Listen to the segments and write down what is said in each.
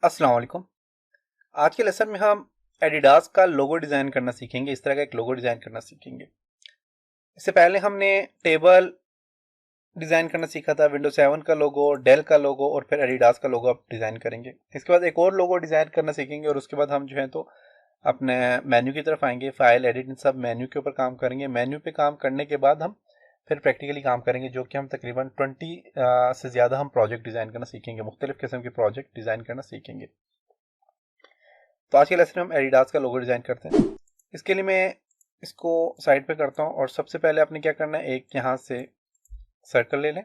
अस्सलाम वालेकुम। आज के लेसन में हम एडिडास का लोगो डिज़ाइन करना सीखेंगे। इस तरह का एक लोगो डिज़ाइन करना सीखेंगे। इससे पहले हमने टेबल डिज़ाइन करना सीखा था, विंडोज 7 का लोगो, डेल का लोगो और फिर एडिडास का लोगो अब डिज़ाइन करेंगे। इसके बाद एक और लोगो डिज़ाइन करना सीखेंगे और उसके बाद हम जो है तो अपने मेन्यू की तरफ आएंगे। फाइल, एडिट, इन सब मेन्यू के ऊपर काम करेंगे। मेन्यू पे काम करने के बाद हम फिर प्रैक्टिकली काम करेंगे, जो कि हम तकरीबन 20 से ज़्यादा हम प्रोजेक्ट डिज़ाइन करना सीखेंगे। मुख्तलिफ किस्म के प्रोजेक्ट डिज़ाइन करना सीखेंगे। तो आज के लेसन में हम एडिडास का लोगो डिज़ाइन करते हैं। इसके लिए मैं इसको साइड पे करता हूँ और सबसे पहले आपने क्या करना है, एक यहाँ से सर्कल ले लें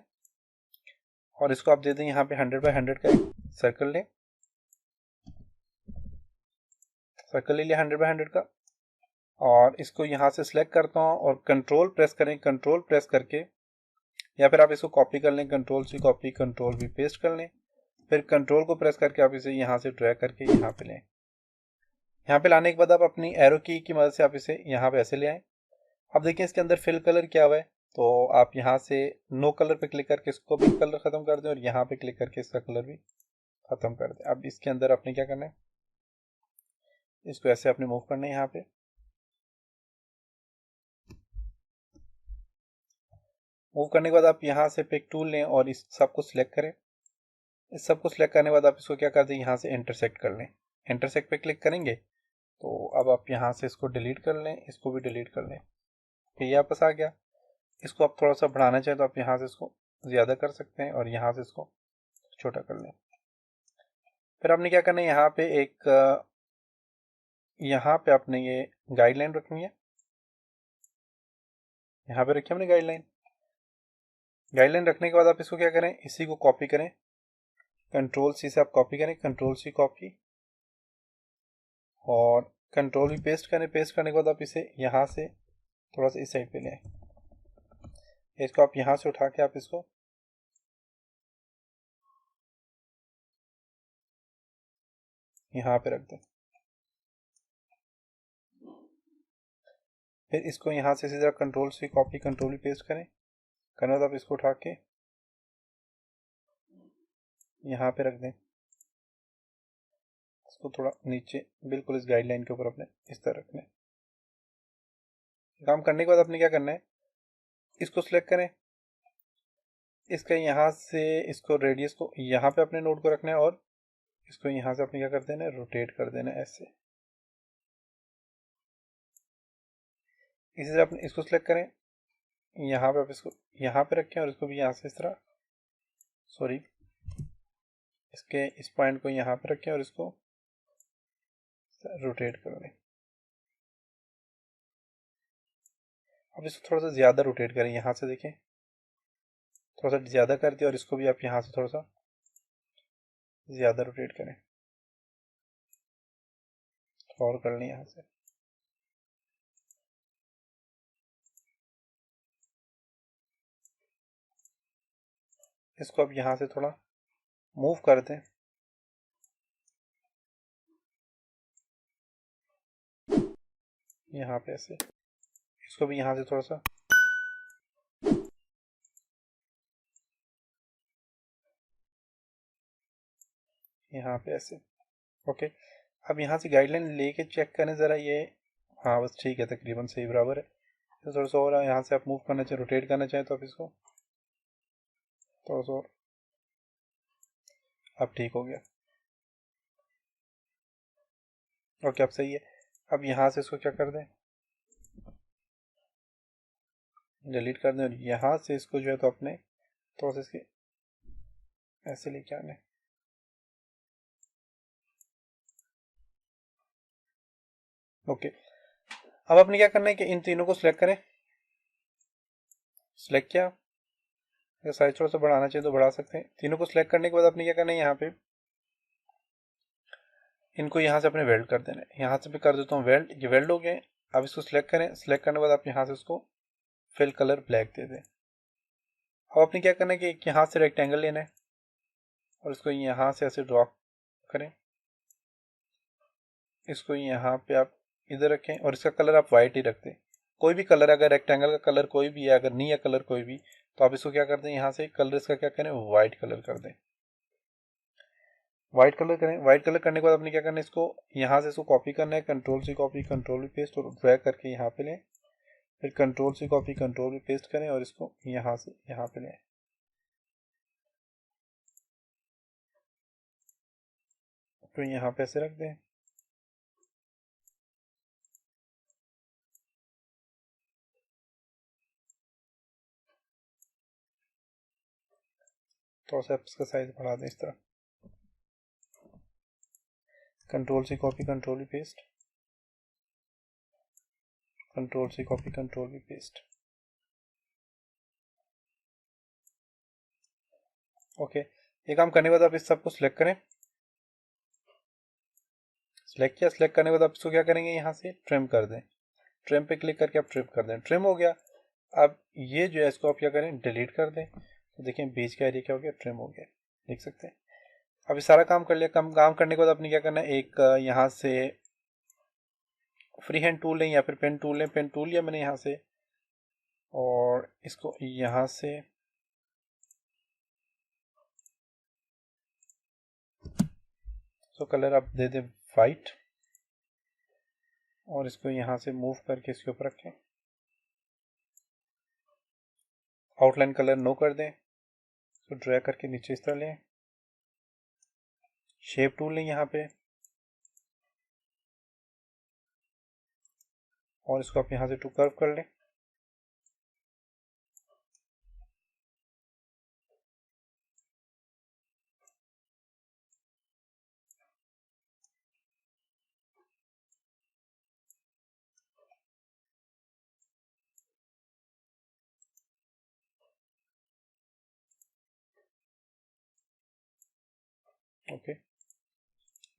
और इसको आप दे दें यहाँ पे 100 बाय 100 का एक सर्कल लें। सर्कल ले लिया 100 बाय 100 का और इसको यहाँ से सिलेक्ट करता हूँ और कंट्रोल प्रेस करें। कंट्रोल प्रेस करके या फिर आप इसको कॉपी कर लें, कंट्रोल सी कॉपी, कंट्रोल भी पेस्ट कर लें। फिर कंट्रोल को प्रेस करके आप इसे यहाँ से ड्रैग करके यहाँ पे लें। यहाँ पे लाने के बाद आप अपनी एरो की मदद से आप इसे यहाँ पे ऐसे ले आए। अब देखिए इसके अंदर फिल कलर क्या हुआ है, तो आप यहाँ से नो कलर पे क्लिक करके इसको भी कलर खत्म कर दें और यहाँ पे क्लिक करके इसका कलर भी खत्म कर दें। अब इसके अंदर आपने क्या करना है, इसको ऐसे आपने मूव करना है। यहाँ पे मूव करने के बाद आप यहाँ से पिक टूल लें और इस सबको सिलेक्ट करें। इस सबको सिलेक्ट करने के बाद आप इसको क्या कर दें, यहाँ से इंटरसेक्ट कर लें। इंटरसेक्ट पे क्लिक करेंगे तो अब आप यहाँ से इसको डिलीट कर लें, इसको भी डिलीट कर लें। फिर ये वापस आ गया। इसको आप थोड़ा सा बढ़ाना चाहें तो आप यहाँ से इसको ज़्यादा कर सकते हैं और यहाँ से इसको छोटा कर लें। फिर आपने क्या करना है, यहाँ पे आपने ये गाइडलाइन रखनी है। यहाँ पे रखी हमने गाइडलाइन। गाइडलाइन रखने के बाद आप इसको क्या करें, इसी को कॉपी करें। कंट्रोल सी से आप कॉपी करें, कंट्रोल सी कॉपी और कंट्रोल भी पेस्ट करें। पेस्ट करने के बाद आप इसे यहाँ से थोड़ा सा इस साइड पे ले आए। इसको आप यहाँ से उठा के आप इसको यहाँ पे रख दें। फिर इसको यहाँ से इसी तरह कंट्रोल सी कॉपी, कंट्रोल भी पेस्ट करें। करने बाद आप इसको उठा के यहाँ पे रख दें। इसको थोड़ा नीचे बिल्कुल इस गाइडलाइन के ऊपर अपने इस तरह रखना है। काम करने के बाद आपने क्या करना है, इसको सिलेक्ट करें। इसका यहाँ से इसको रेडियस को यहाँ पे अपने नोड को रखना है और इसको यहाँ से अपने क्या कर देना है, रोटेट कर देना है ऐसे। इसी तरह अपने इसको सिलेक्ट करें। यहाँ पे आप इसको यहाँ पे रखें और इसको भी यहाँ से इस तरह, सॉरी, इसके इस पॉइंट को यहाँ पे रखें और इसको रोटेट कर दें। अब इसको थोड़ा सा ज़्यादा रोटेट करें। यहाँ से देखें थोड़ा सा ज़्यादा कर दिया और इसको भी आप यहाँ से थोड़ा सा ज़्यादा रोटेट करें और कर लें यहाँ से। इसको अब यहाँ से थोड़ा मूव कर दें। यहाँ पे ऐसे इसको भी यहाँ से थोड़ा सा यहाँ पे ऐसे। ओके, अब यहाँ से गाइडलाइन लेके चेक करें ज़रा ये। हाँ बस ठीक है, तकरीबन सही बराबर है। तो थोड़ा सा और यहाँ से आप मूव करना चाहें, रोटेट करना चाहें तो आप इसको थोड़ा सा और, अब ठीक हो गया। ओके अब सही है। अब यहाँ से इसको क्या कर दें, डिलीट कर दें और यहाँ से इसको जो है तो अपने थोड़ा सा इसके ऐसे लेके आने। ओके, अब आपने क्या करना है कि इन तीनों को सिलेक्ट करें। सिलेक्ट किया, अगर साइज थोड़ा सा बढ़ाना चाहिए तो बढ़ा सकते हैं। तीनों को सिलेक्ट करने के बाद आपने क्या करना है, यहाँ पे इनको यहाँ से अपने वेल्ड कर देना है। यहाँ से भी कर देता हूँ वेल्ड, ये वेल्ड हो गए। अब इसको सिलेक्ट करें। सिलेक्ट करने के बाद आप यहाँ से इसको फिल कलर ब्लैक दे दें। अब आपने क्या करना है कि यहाँ से रेक्टेंगल लेना है और इसको यहाँ से ऐसे ड्रॉ करें। इसको यहाँ पे आप इधर रखें और इसका कलर आप वाइट ही रख दें। कोई भी कलर, अगर रेक्टेंगल का कलर कोई भी है, अगर नहीं है कलर कोई भी, तो आप इसको क्या कर दें, यहाँ से कलर इसका क्या करें, वाइट कलर कर दें। वाइट कलर करें। वाइट कलर करने के बाद आपने क्या करना है, इसको यहाँ से इसको कॉपी करना है, control C copy control V paste और ड्रैग करके यहाँ पे लें, फिर control C copy control V paste करें और इसको यहाँ से यहाँ पे लें। तो यहाँ पे ऐसे रख दें। थोड़ा सा इसका साइज बढ़ा दें इस तरह। Control C copy control V paste, control C copy control V paste. Okay, ये काम करने के बाद आप इस सबको सिलेक्ट करें। सिलेक्ट किया, सिलेक्ट करने के बाद आप इसको क्या करेंगे, यहाँ से ट्रिम कर दें। ट्रिम पे क्लिक करके आप ट्रिम कर दें। ट्रिम हो गया। अब ये जो है इसको आप क्या करें, डिलीट कर दें। तो देखें बीच का एरिया क्या हो गया, ट्रिम हो गया, देख सकते हैं। अब ये सारा काम कर लिया। काम करने के बाद आपने क्या करना है, एक यहाँ से फ्री हैंड टूल लें या फिर पेन टूल लें। पेन टूल लिया मैंने यहाँ से और इसको यहाँ से तो कलर आप दे दें वाइट और इसको यहाँ से मूव करके इसके ऊपर रखें। आउटलाइन कलर नो कर दें, इसको ड्रैग करके नीचे इस तरह लें। शेप टूल लें यहाँ पे और इसको आप यहाँ से टू कर्व कर लें। ओके,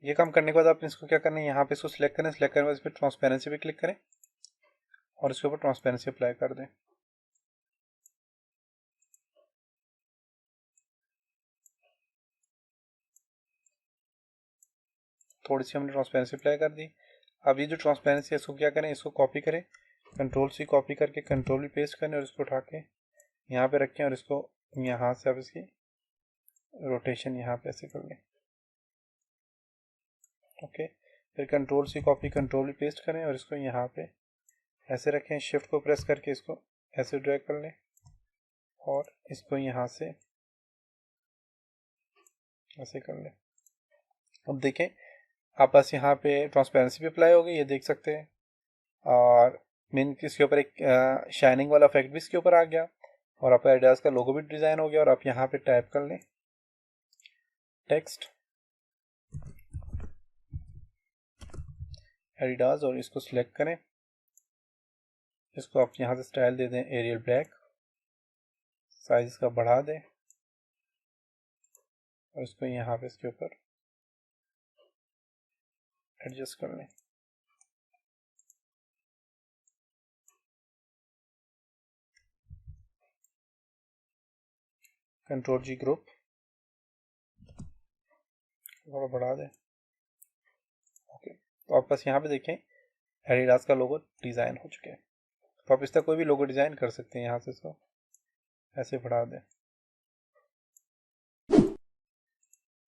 ये काम करने के बाद आप इसको क्या करना है, यहाँ पे इसको सिलेक्ट करें। सिलेक्ट करने के बाद इस पर ट्रांसपेरेंसी पे क्लिक करें और इसके ऊपर ट्रांसपेरेंसी अप्लाई कर दें। थोड़ी सी हमने ट्रांसपेरेंसी अप्लाई कर दी। अब ये जो ट्रांसपेरेंसी है इसको क्या करें, इसको कॉपी करें, कंट्रोल सी कॉपी करके कंट्रोल भी पेस्ट करें और इसको उठा के यहाँ पे रखें और इसको यहाँ से अब इसकी रोटेशन यहाँ पे ऐसे कर लें। ओके, फिर कंट्रोल सी कॉपी कंट्रोल भी पेस्ट करें और इसको यहाँ पे ऐसे रखें। शिफ्ट को प्रेस करके इसको ऐसे ड्रैग कर लें और इसको यहाँ से ऐसे कर लें। अब देखें आप बस यहाँ पे ट्रांसपेरेंसी भी अप्लाई हो गई, ये देख सकते हैं। और मेन इसके ऊपर एक शाइनिंग वाला इफेक्ट भी इसके ऊपर आ गया और आपका एडिडास का लोगो भी डिज़ाइन हो गया। और आप यहाँ पे टाइप कर लें टेक्स्ट एडिडास और इसको सिलेक्ट करें। इसको आप यहाँ से स्टाइल दे दें एरियल ब्लैक, साइज इसका बढ़ा दें और इसको यहाँ पे इसके ऊपर एडजस्ट कर लें। कंट्रोल जी ग्रुप थोड़ा बढ़ा दें। ओके, तो आप बस यहाँ पे देखें एडिडास का लोगो डिज़ाइन हो चुका है। तो आप इस तरह कोई भी लोगो डिज़ाइन कर सकते हैं। यहाँ से इसको ऐसे बढ़ा दें।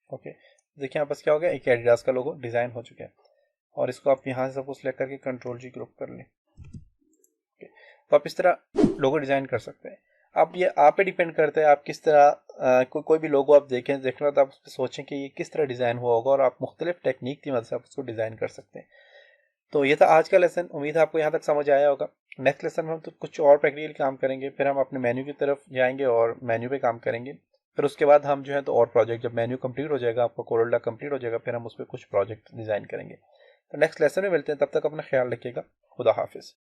ओके, देखिए यहाँ बस क्या हो गया, एक एडिडास का लोगो डिज़ाइन हो चुका है। और इसको आप यहाँ से सबको सिलेक्ट करके कंट्रोल जी ग्रुप कर लें। ओके, तो आप इस तरह लोगो डिज़ाइन कर सकते हैं। अब ये आप पे डिपेंड करता है आप किस तरह कोई भी लोगो आप देखना तो आप उस पर सोचें कि ये किस तरह डिज़ाइन हुआ होगा और आप मुख्तलिफ टेक्निक की मदद से आप उसको डिज़ाइन कर सकते हैं। तो ये था आज का लेसन। उम्मीद है आपको यहाँ तक समझ आया होगा। नेक्स्ट लेसन में हम तो कुछ और प्रैक्टिकल काम करेंगे, फिर हम अपने मेन्यू की तरफ जाएंगे और मेन्यू पे काम करेंगे। फिर उसके बाद हम जो है तो और प्रोजेक्ट, जब मेन्यू कंप्लीट हो जाएगा, आपका कोरोला कंप्लीट हो जाएगा, फिर हम उस पर कुछ प्रोजेक्ट डिज़ाइन करेंगे। तो नेक्स्ट लेसन में मिलते हैं, तब तक अपना ख्याल रखिएगा। खुदा हाफिज़।